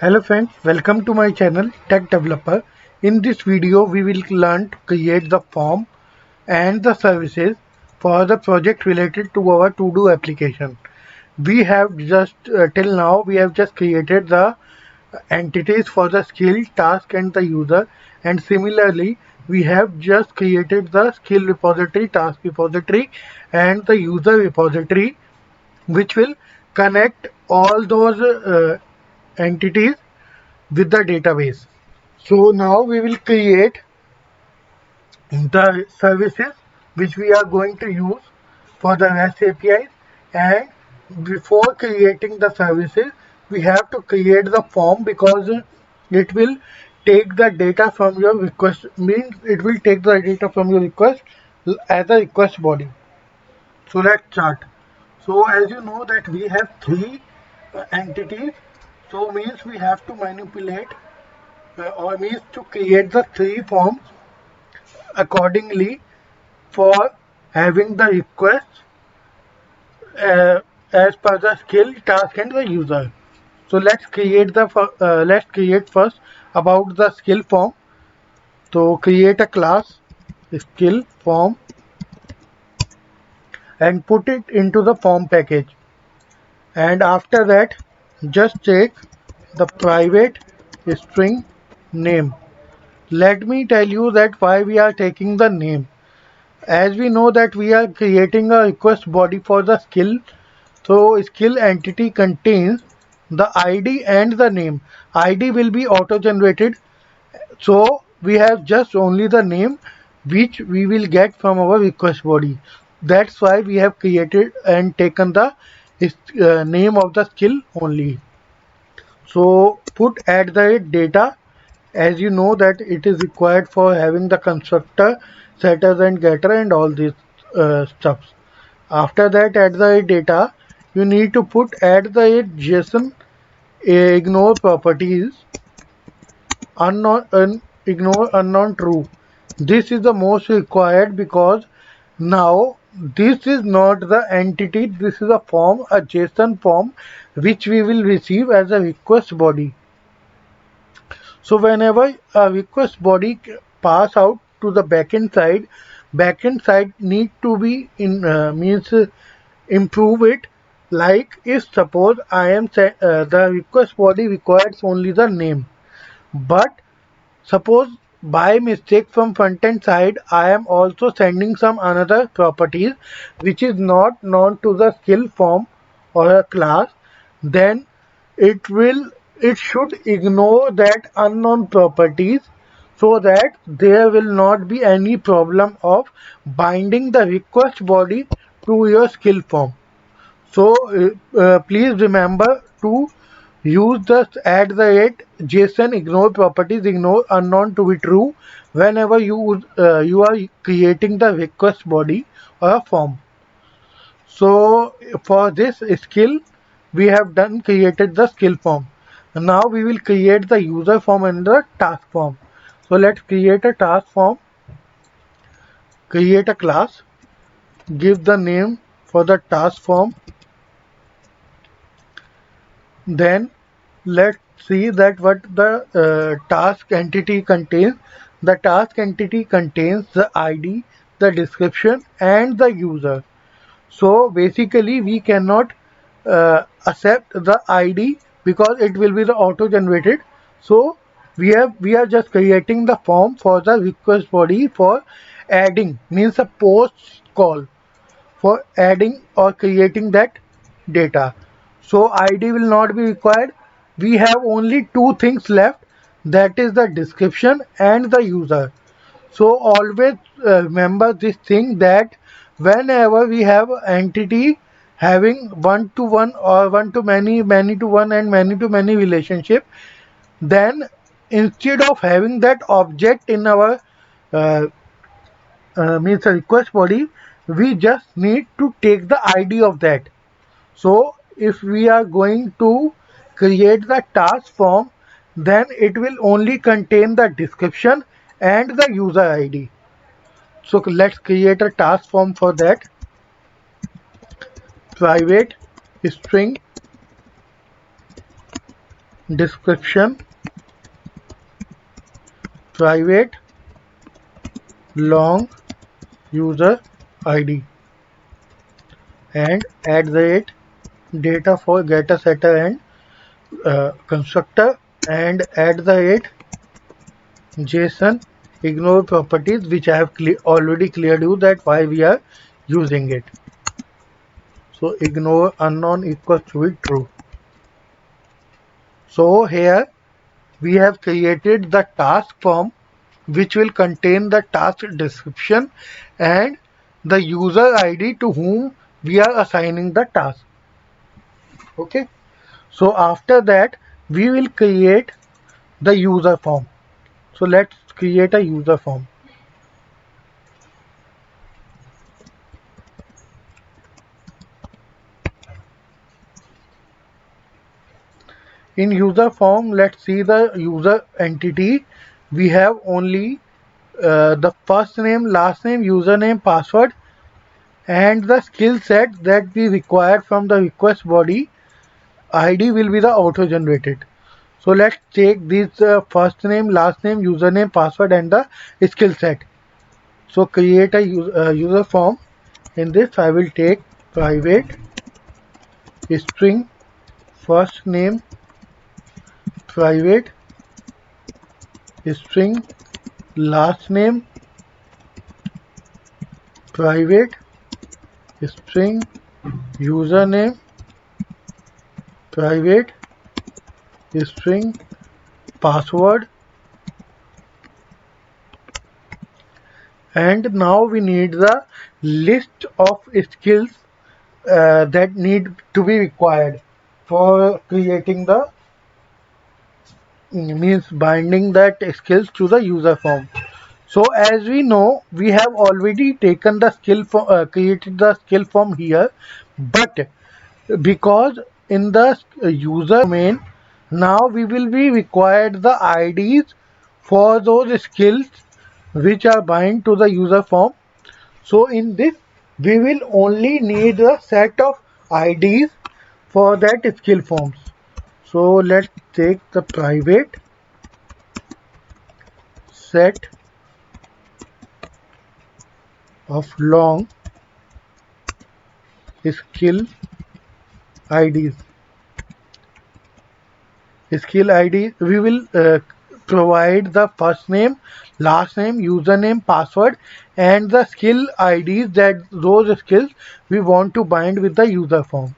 Hello friends, welcome to my channel Tech Developer. In this video we will learn to create the form and the services for the project related to our to-do application. We have just till now we have just created the entities for the skill, task and the user, and similarly we have just created the skill repository, task repository and the user repository, which will connect all those entities with the database. So now we will create the services which we are going to use for the REST APIs, and before creating the services we have to create the form because it will take the data from your request, means it will take the data from your request as a request body. So let's start. So as you know that we have three entities, so means we have to manipulate or means to create the three forms accordingly for having the request uh, as per the skill, task and the user. So let's create first about the skill form. So create a class skill form and put it into the form package, and after that just take the private string name. Let me tell you that why we are taking the name. As we know that we are creating a request body for the skill, so skill entity contains the ID and the name. ID will be auto generated, so we have just only the name which we will get from our request body. That's why we have created and taken the name of the skill only. So put at the data, as you know that it is required for having the constructor, setters and getter and all these stuffs. After that, at the data you need to put at the JSON ignore properties ignore unknown true. This is the most required because now this is not the entity, this is a form, a JSON form which we will receive as a request body. So whenever a request body pass out to the backend side need to be in means improve it. Like if suppose I am the request body requires only the name, but suppose by mistake from front end side I am also sending some another properties which is not known to the skill form or a class, then it should ignore that unknown properties so that there will not be any problem of binding the request body to your skill form. So please remember to use the at the rate JSON ignore properties ignore unknown to be true whenever you are creating the request body or a form. So for this skill we have done created the skill form. Now we will create the user form and the task form. So let's create a task form, create a class, give the name for the task form. Then let's see that what the task entity contains. The task entity contains the ID, the description and the user. So basically we cannot accept the ID because it will be the auto generated. So we are just creating the form for the request body for adding, means a post call for adding or creating that data. So ID will not be required. We have only two things left, that is the description and the user. So always remember this thing that whenever we have entity having one to one or one to many, many to one and many to many relationship, then instead of having that object in our uh, means a request body, we just need to take the ID of that. So if we are going to create the task form, then it will only contain the description and the user ID. So let's create a task form for that. Private string description, private, long, user ID, and at the rate data for getter, setter, and constructor, and at the rate JSON ignore properties, which I have already cleared you that why we are using it. So ignore unknown equals to be true. So here we have created the task form which will contain the task description and the user ID to whom we are assigning the task. Okay. So after that we will create the user form. So let's create a user form. In user form, let's see the user entity. We have only the first name, last name, username, password, and the skill set that we require from the request body. ID will be the auto generated. So let's take this first name, last name, username, password, and the skill set. So create a user form. In this I will take private string first name, private string last name, private string username, private string password, and now we need the list of skills that need to be required for creating the means binding that skills to the user form. So as we know, we have already taken the skill for created the skill form here, but because in the user domain now we will be required the IDs for those skills which are bind to the user form. So in this we will only need a set of IDs for that skill forms. So let's take the private set of long skill IDs. Skill ID, we will provide the first name, last name, username, password, and the skill IDs that those skills we want to bind with the user form.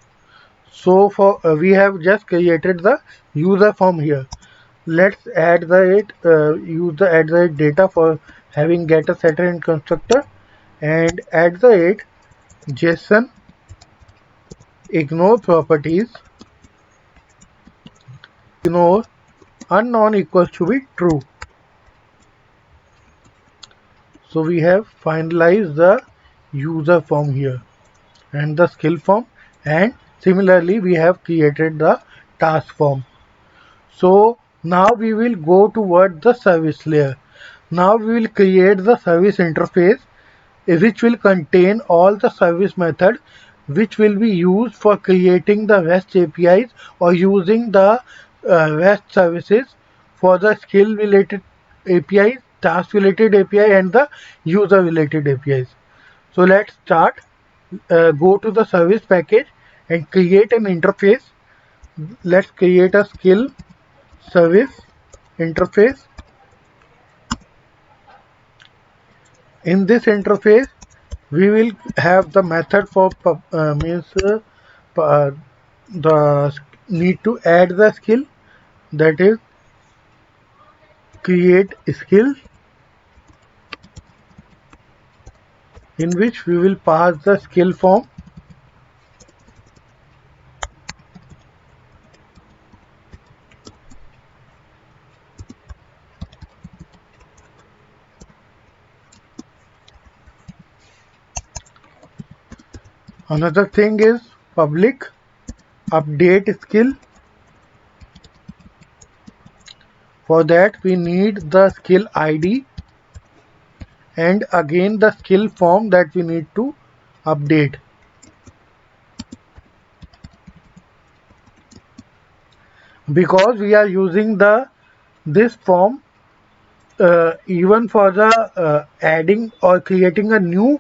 So for we have just created the user form here. Let's add the use the add the data for having getter, setter, and constructor, and add the JSON ignore properties, ignore unknown equals to be true. So we have finalized the user form here and the skill form, and similarly we have created the task form. So now we will go toward the service layer. Now we will create the service interface which will contain all the service methods which will be used for creating the REST APIs or using the REST services for the skill related APIs, task related API, and the user related APIs. So let's start. Go to the service package and create an interface. Let's create a skill service interface. In this interface we will have the method for the need to add the skill, that is create skill, in which we will pass the skill form. Another thing is public update skill. For that we need the skill ID and again the skill form that we need to update. because we are using the this form even for the adding or creating a new,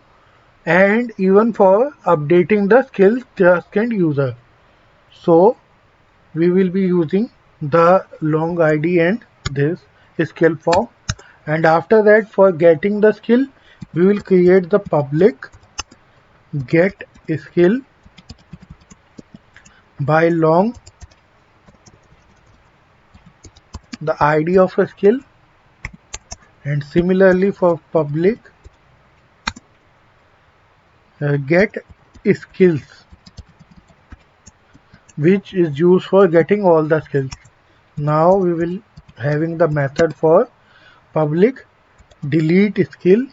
and even for updating the skill task and user. So we will be using the long id and this skill form, and after that for getting the skill we will create the public get skill by long the id of a skill, and similarly for public get skills, which is used for getting all the skills. Now we will having the method for public delete skill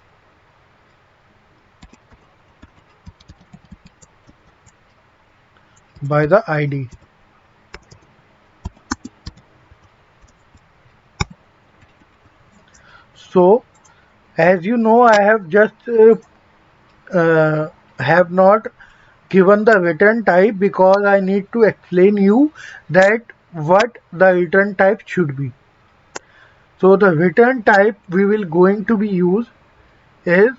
by the id. So as you know, I have just have not given the return type because I need to explain you that what the return type should be. So the return type we will going to be used is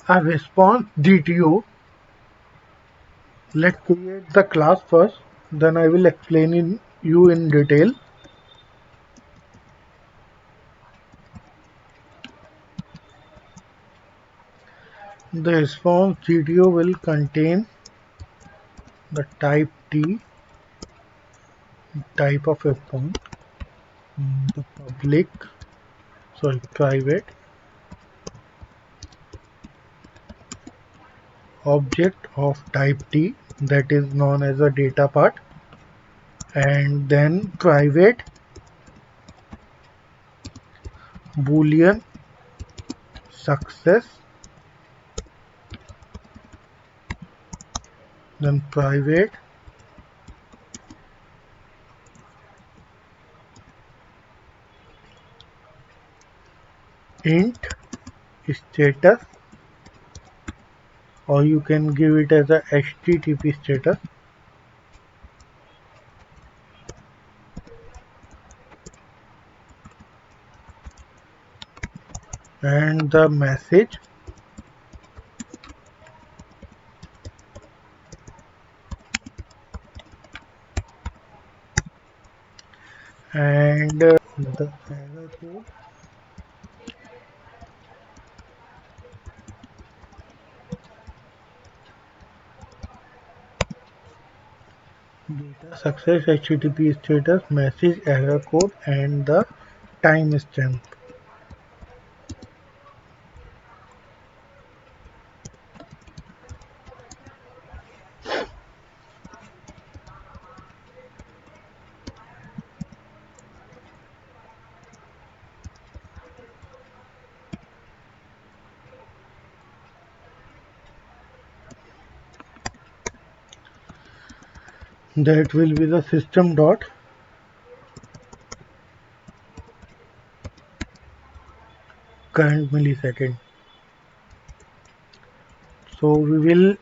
a response DTO. Let's create the class first, then I will explain you in detail. The response DTO will contain the type T, type of response, the public, sorry, private object of type T, that is known as a data part, and then private boolean success, then private int status, or you can give it as a HTTP status, and the message and the error code, data success, HTTP status, message, error code, and the timestamp. That will be the system dot current millisecond. So we will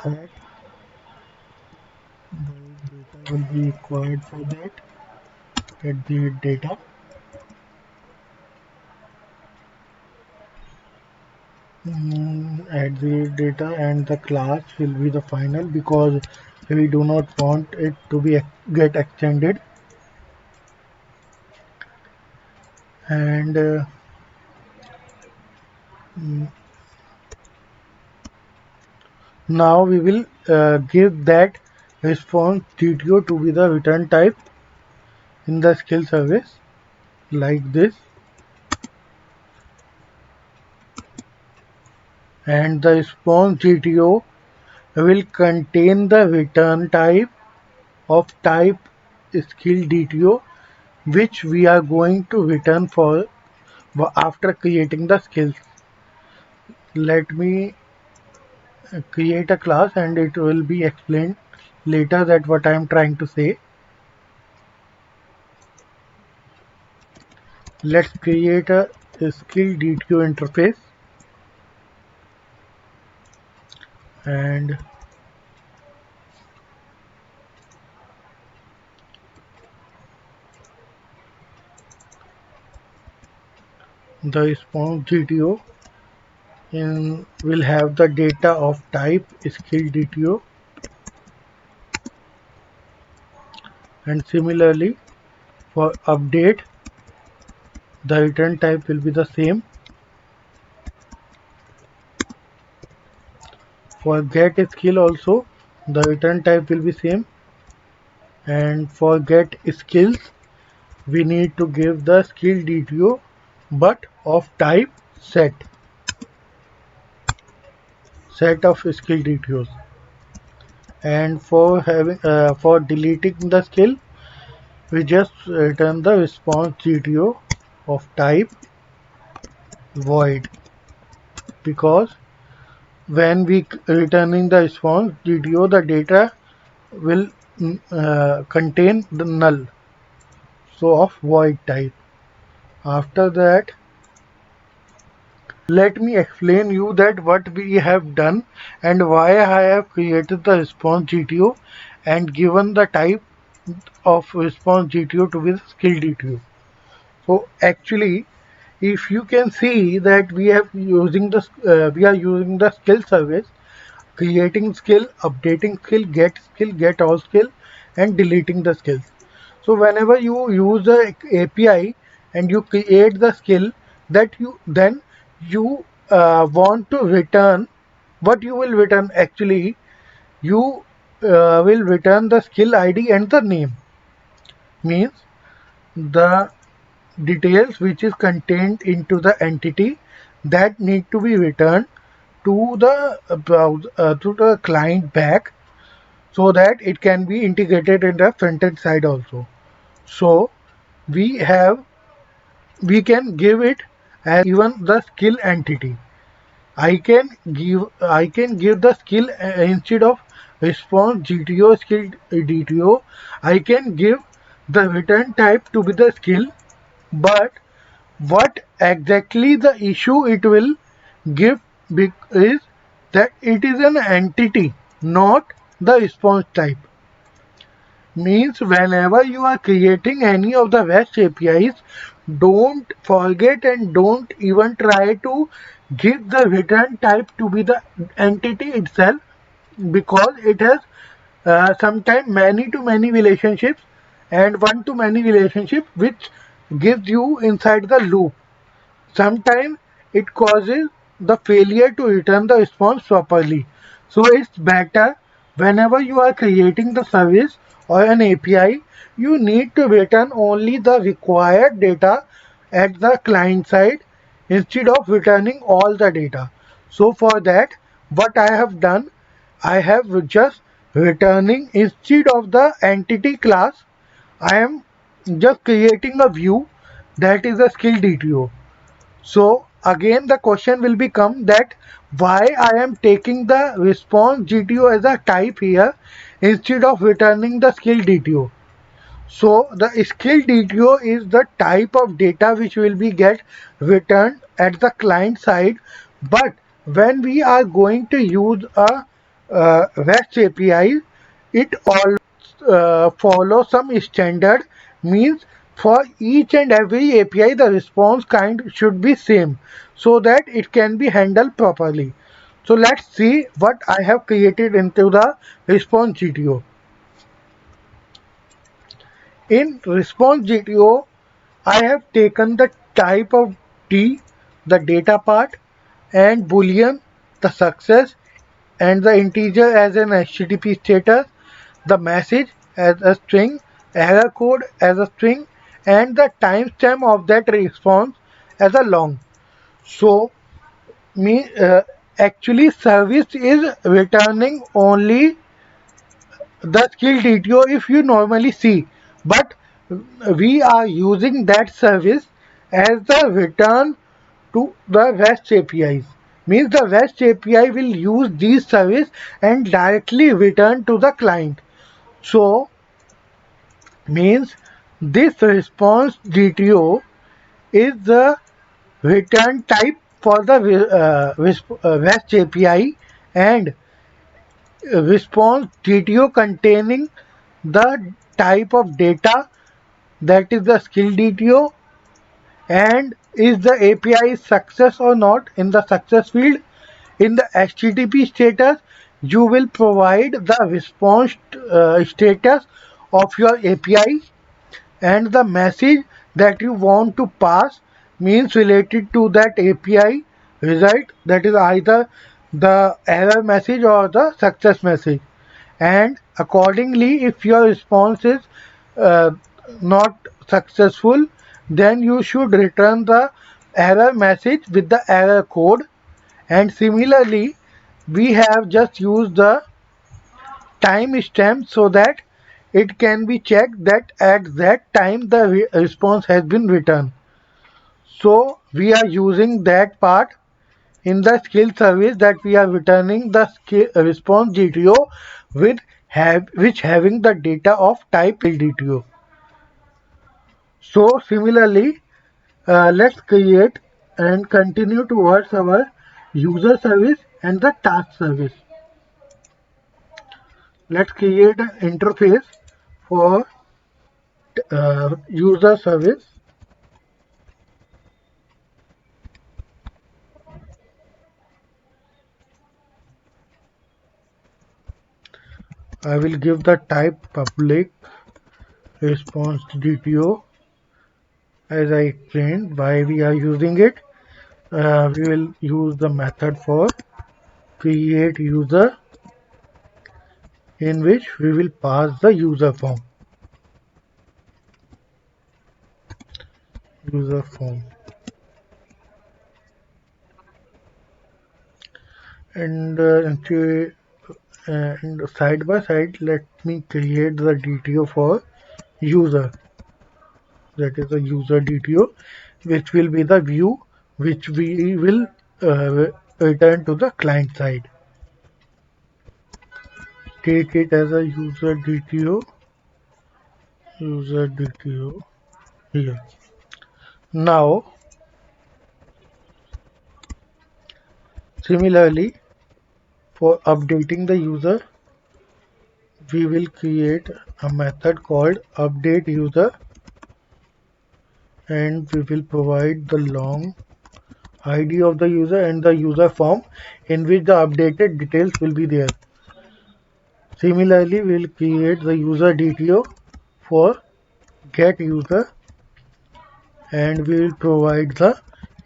add the data will be required for that at the data, add the data, and the class will be the final because we do not want it to be get extended. And now we will give that response DTO to be the return type in the skill service like this, and the response DTO will contain the return type of type skill DTO, which we are going to return for after creating the skills. Let me create a class and it will be explained later that what I am trying to say. Let's create a skill DTO interface, and the response GTO will have the data of type skill DTO, and similarly for update the return type will be the same. For get skill also the return type will be same, and for get skills we need to give the skill DTO but of type set of skill DTOs. And for deleting the skill we just return the response GTO of type void, because when we returning the response GTO the data will contain the null, so of void type. After that, let me explain you that what we have done and why I have created the response GTO and given the type of response GTO to be the skill DTO. So actually, if you can see that we are using the skill service, creating skill, updating skill, get all skill, and deleting the skills. So whenever you use the API and you create the skill that you want to return, what you will return actually, you will return the skill ID and the name, means the details which is contained into the entity that need to be returned to the browser, to the client back, so that it can be integrated in the front end side also. So we have we can give it as even the skill entity. I can give the skill instead of response GTO skill DTO. I can give the return type to be the skill, but what exactly the issue it will give is that it is an entity, not the response type. Means whenever you are creating any of the REST APIs, don't forget and don't even try to give the return type to be the entity itself, because it has sometimes many to many relationships and one to many relationship which gives you inside the loop. Sometimes it causes the failure to return the response properly. So it's better whenever you are creating the service or an API, you need to return only the required data at the client side instead of returning all the data. So for that, what I have done, I have just returning instead of the entity class, I am just creating a view that is a skill DTO. So again the question will become that why I am taking the response GTO as a type here instead of returning the skill DTO. So the skill DTO is the type of data which will be get returned at the client side, but when we are going to use a REST API, it always follows some standard, means for each and every API the response kind should be same so that it can be handled properly. So let's see what I have created into the response GTO. In response GTO, I have taken the type of D, the data part, and boolean, the success, and the integer as an HTTP status, the message as a string, error code as a string, and the timestamp of that response as a long. So, me actually service is returning only the skill DTO if you normally see, but we are using that service as the return to the REST APIs. Means the REST API will use these service and directly return to the client. So means this response GTO is the return type for the REST API, and response GTO containing the type of data that is the skill DTO, and is the API success or not. In the success field, in the HTTP status, you will provide the response status of your API, and the message that you want to pass means related to that API result, that is either the error message or the success message. And accordingly, if your response is uh, not successful, then you should return the error message with the error code. And similarly, we have just used the timestamp so that it can be checked that at that time the response has been returned. So we are using that part in the skill service, that we are returning the response DTO with which having the data of type LDTO. So similarly, let's create and continue towards our user service and the task service. Let's create an interface for user service. I will give the type public response DTO. As I explained why we are using it, we will use the method for create user, in which we will pass the user form. User form. And and side by side, let me create the DTO for user. That is the user DTO, which will be the view which we will return to the client side. Take it as a user DTO. User DTO here. Now, similarly, for updating the user, we will create a method called update user, and we will provide the long ID of the user and the user form in which the updated details will be there. Similarly, we will create the user DTO for get user, and we will provide the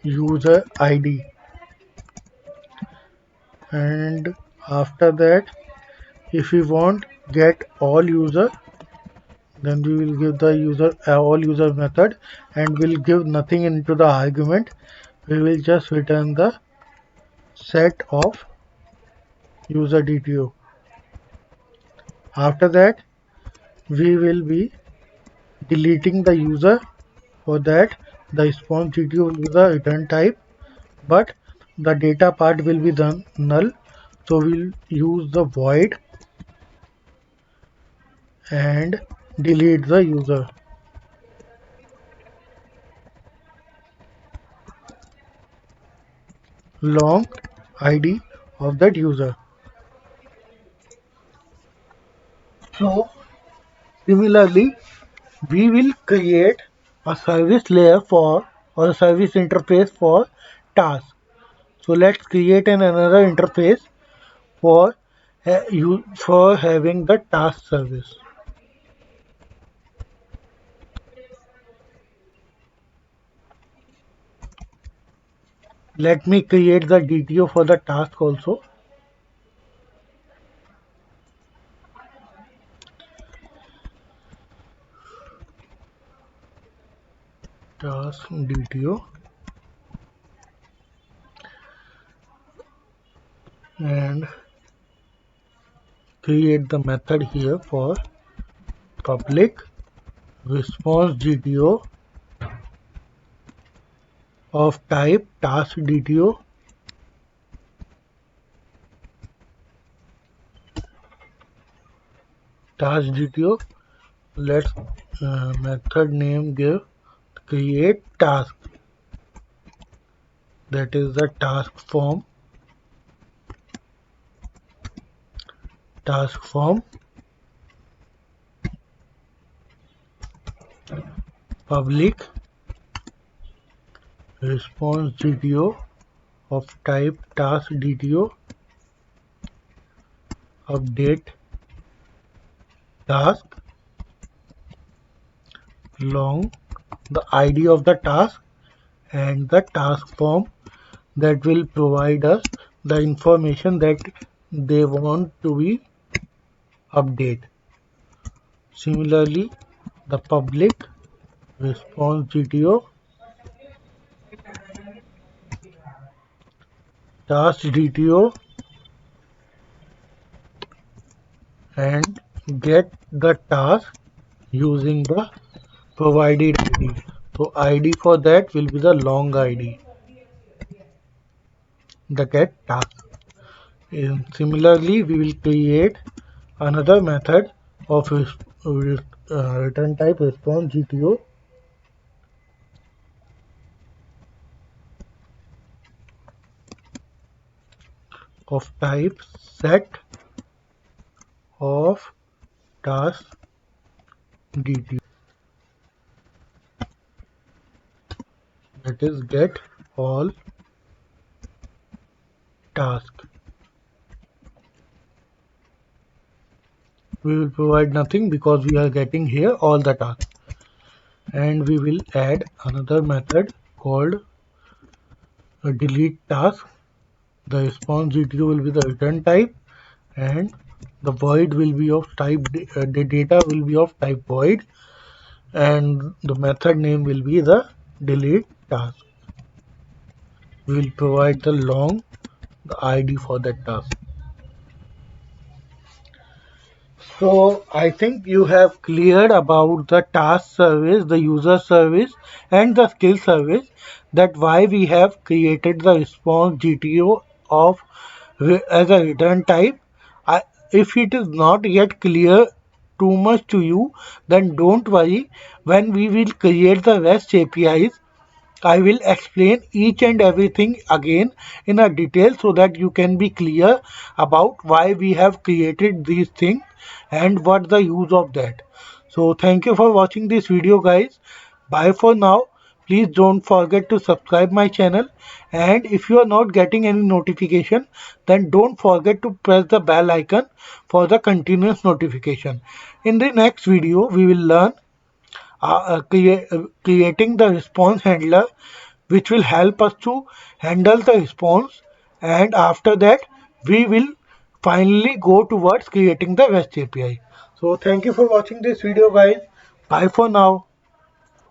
user ID. And after that, if we want get all user, then we will give the user all user method, and will give nothing into the argument. We will just return the set of user DTO. After that, we will be deleting the user. For that, the response DTO will be the return type, but the data part will be done null. So we'll use the void and delete the user. Long ID of that user. So similarly, we will create a service layer for, or a service interface for task. So let's create another interface for for having the task service. Let me create the DTO for the task also. Task DTO, and create the method here for public response DTO of type task DTO. Task DTO. Let's method name give create task, that is the task form. Task form public response GTO of type task DTO update task long the ID of the task and the task form that will provide us the information that they want to be update. Similarly, the public response GTO task DTO and get the task using the provided ID. So ID for that will be the long ID, the get task. And similarly, we will create another method of return type response GTO of type set of task DTO, that is get all task. We will provide nothing because we are getting here all the tasks, and we will add another method called a delete task. The response GTO will be the return type and the void will be of type the data will be of type void, and the method name will be the delete task. We will provide the long the ID for that task. So I think you have cleared about the task service, the user service and the skill service, that why we have created the response GTO of as a return type. I, if it is not yet clear too much to you, then don't worry. When we will create the REST APIs, I will explain each and everything again in a detail so that you can be clear about why we have created these things and what the use of that. So thank you for watching this video, guys. Bye for now. Please don't forget to subscribe my channel, and if you are not getting any notification, then don't forget to press the bell icon for the continuous notification. In the next video we will learn creating the response handler, which will help us to handle the response, and after that we will finally go towards creating the REST API. So thank you for watching this video, guys. Bye for now.